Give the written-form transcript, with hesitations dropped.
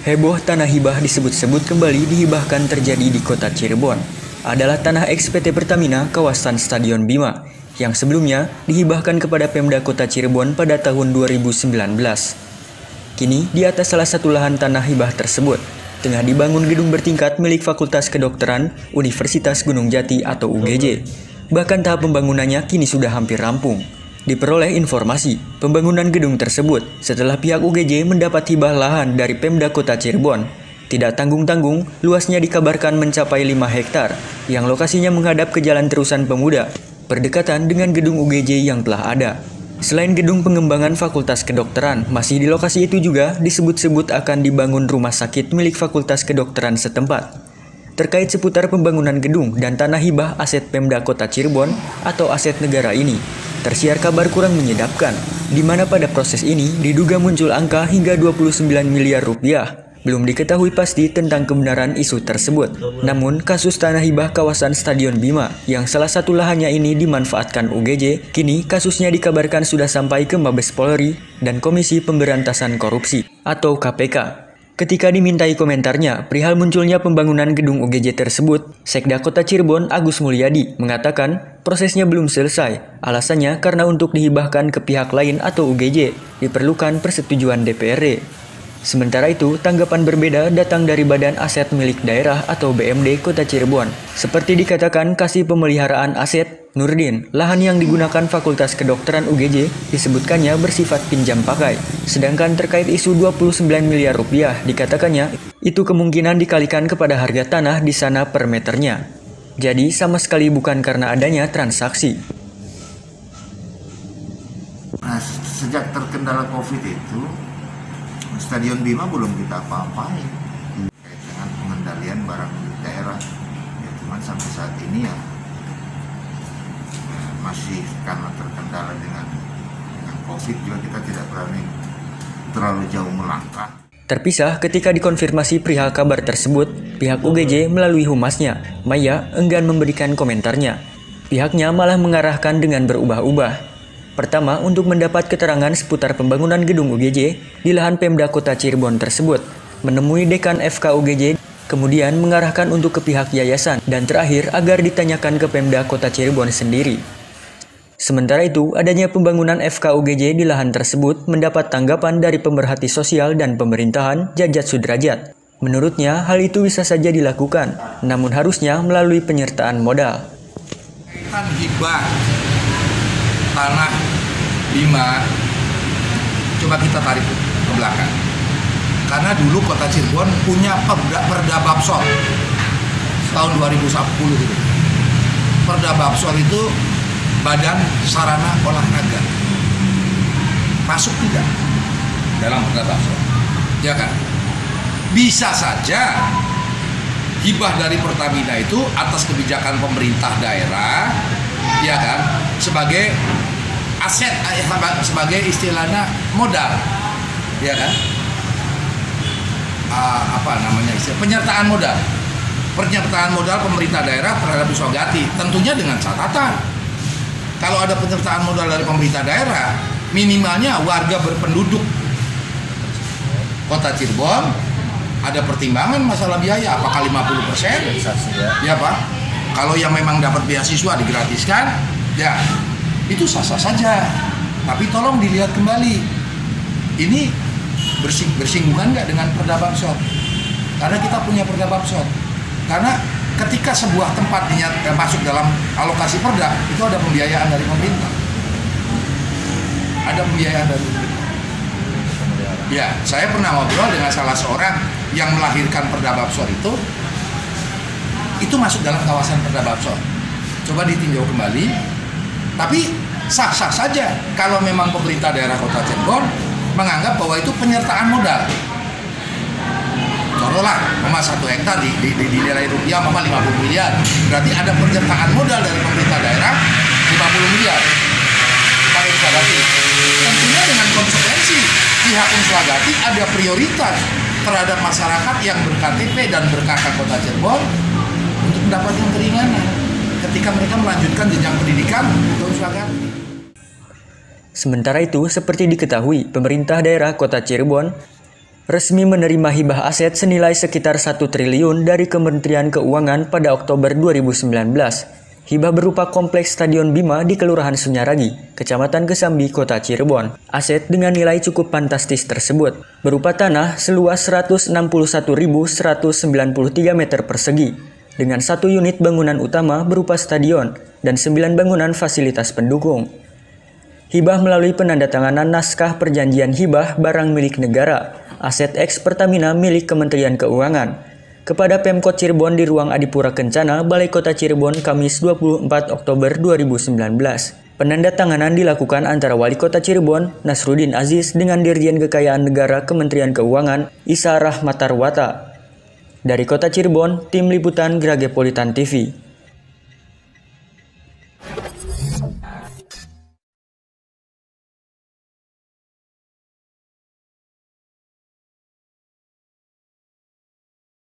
Heboh tanah hibah disebut-sebut kembali dihibahkan terjadi di kota Cirebon. Adalah tanah ex-PT Pertamina kawasan Stadion Bima yang sebelumnya dihibahkan kepada Pemda Kota Cirebon pada tahun 2019. Kini di atas salah satu lahan tanah hibah tersebut tengah dibangun gedung bertingkat milik Fakultas Kedokteran Universitas Gunung Jati atau UGJ. Bahkan tahap pembangunannya kini sudah hampir rampung. Diperoleh informasi, pembangunan gedung tersebut setelah pihak UGJ mendapat hibah lahan dari Pemda Kota Cirebon. Tidak tanggung-tanggung, luasnya dikabarkan mencapai 5 hektar, yang lokasinya menghadap ke Jalan Terusan Pemuda, berdekatan dengan gedung UGJ yang telah ada. Selain gedung pengembangan Fakultas Kedokteran, masih di lokasi itu juga disebut-sebut akan dibangun rumah sakit milik Fakultas Kedokteran setempat. Terkait seputar pembangunan gedung dan tanah hibah aset Pemda Kota Cirebon atau aset negara ini, tersiar kabar kurang menyedapkan, di mana pada proses ini diduga muncul angka hingga 29 miliar rupiah. Belum diketahui pasti tentang kebenaran isu tersebut. Namun, kasus tanah hibah kawasan Stadion Bima yang salah satu lahannya ini dimanfaatkan UGJ, kini kasusnya dikabarkan sudah sampai ke Mabes Polri dan Komisi Pemberantasan Korupsi atau KPK. Ketika dimintai komentarnya perihal munculnya pembangunan gedung UGJ tersebut, Sekda Kota Cirebon Agus Mulyadi mengatakan prosesnya belum selesai. Alasannya karena untuk dihibahkan ke pihak lain atau UGJ diperlukan persetujuan DPRD. Sementara itu, tanggapan berbeda datang dari Badan Aset Milik Daerah atau BMD Kota Cirebon. Seperti dikatakan Kasih Pemeliharaan Aset Nurdin, lahan yang digunakan Fakultas Kedokteran UGJ disebutkannya bersifat pinjam pakai. Sedangkan terkait isu 29 miliar rupiah, dikatakannya itu kemungkinan dikalikan kepada harga tanah di sana per meternya. Jadi sama sekali bukan karena adanya transaksi. Nah, sejak terkendala COVID itu, Stadion Bima belum kita apa-apain terkait dengan pengendalian barang milik daerah. Ya, cuman sampai saat ini ya masih karena terkendala dengan COVID juga kita tidak berani terlalu jauh melangkah. Terpisah ketika dikonfirmasi perihal kabar tersebut, pihak UGJ melalui humasnya, Maya, enggan memberikan komentarnya. Pihaknya malah mengarahkan dengan berubah-ubah. Pertama, untuk mendapat keterangan seputar pembangunan gedung UGJ di lahan Pemda Kota Cirebon tersebut, menemui Dekan FK UGJ, kemudian mengarahkan untuk ke pihak yayasan, dan terakhir agar ditanyakan ke Pemda Kota Cirebon sendiri. Sementara itu, adanya pembangunan FK UGJ di lahan tersebut mendapat tanggapan dari pemerhati sosial dan pemerintahan Jajat Sudrajat. Menurutnya, hal itu bisa saja dilakukan, namun harusnya melalui penyertaan modal. Kan hibah tanah Bima, coba kita tarik ke belakang. Karena dulu Kota Cirebon punya Perda Babsor tahun 2010 itu. Perda Babsor itu Badan Sarana Olahraga. Masuk tidak dalam Perda Babsor? Ya kan? Bisa saja hibah dari Pertamina itu atas kebijakan pemerintah daerah, ya kan, sebagai aset, sebagai istilahnya modal, ya kan, penyertaan modal pemerintah daerah terhadap Wiswagati, tentunya dengan catatan kalau ada penyertaan modal dari pemerintah daerah, minimalnya warga berpenduduk Kota Cirebon ada pertimbangan masalah biaya, apakah 50%? Ya Pak, kalau yang memang dapat beasiswa digratiskan, ya itu sah-sah saja. Tapi tolong dilihat kembali, ini bersinggungan nggak dengan Perda Babsor? Karena kita punya Perda Babsor. Karena ketika sebuah tempat masuk dalam alokasi Perda, itu ada pembiayaan dari pemerintah. Ada pembiayaan dari pemerintah. Ya, saya pernah ngobrol dengan salah seorang yang melahirkan Perda Babsor itu masuk dalam kawasan Perda Babsor. Coba ditinjau kembali. Tapi sah-sah saja kalau memang pemerintah daerah Kota Cirebon menganggap bahwa itu penyertaan modal. Contohlah, 1 hektar dinilai rupiah 50 miliar. Berarti ada penyertaan modal dari pemerintah daerah 50 miliar. Pakai Wiswagati. Tentunya dengan konsekuensi pihak Wiswagati ada prioritas terhadap masyarakat yang ber-KTP dan ber-KK Kota Cirebon untuk mendapatkan keringanan ketika mereka melanjutkan jenjang pendidikan untuk Wiswagati. Sementara itu, seperti diketahui, pemerintah daerah Kota Cirebon resmi menerima hibah aset senilai sekitar 1 triliun dari Kementerian Keuangan pada Oktober 2019. Hibah berupa kompleks Stadion Bima di Kelurahan Sunyaragi, Kecamatan Kesambi, Kota Cirebon. Aset dengan nilai cukup fantastis tersebut berupa tanah seluas 161.193 meter persegi dengan 1 unit bangunan utama berupa stadion dan 9 bangunan fasilitas pendukung. Hibah melalui penandatanganan naskah perjanjian hibah barang milik negara, aset eks Pertamina milik Kementerian Keuangan, kepada Pemkot Cirebon di ruang Adipura Kencana, Balai Kota Cirebon, Kamis 24 Oktober 2019. Penandatanganan dilakukan antara Wali Kota Cirebon, Nasruddin Aziz, dengan Dirjen Kekayaan Negara Kementerian Keuangan, Isa Rahmatarwata. Dari Kota Cirebon, Tim Liputan Gragepolitan TV.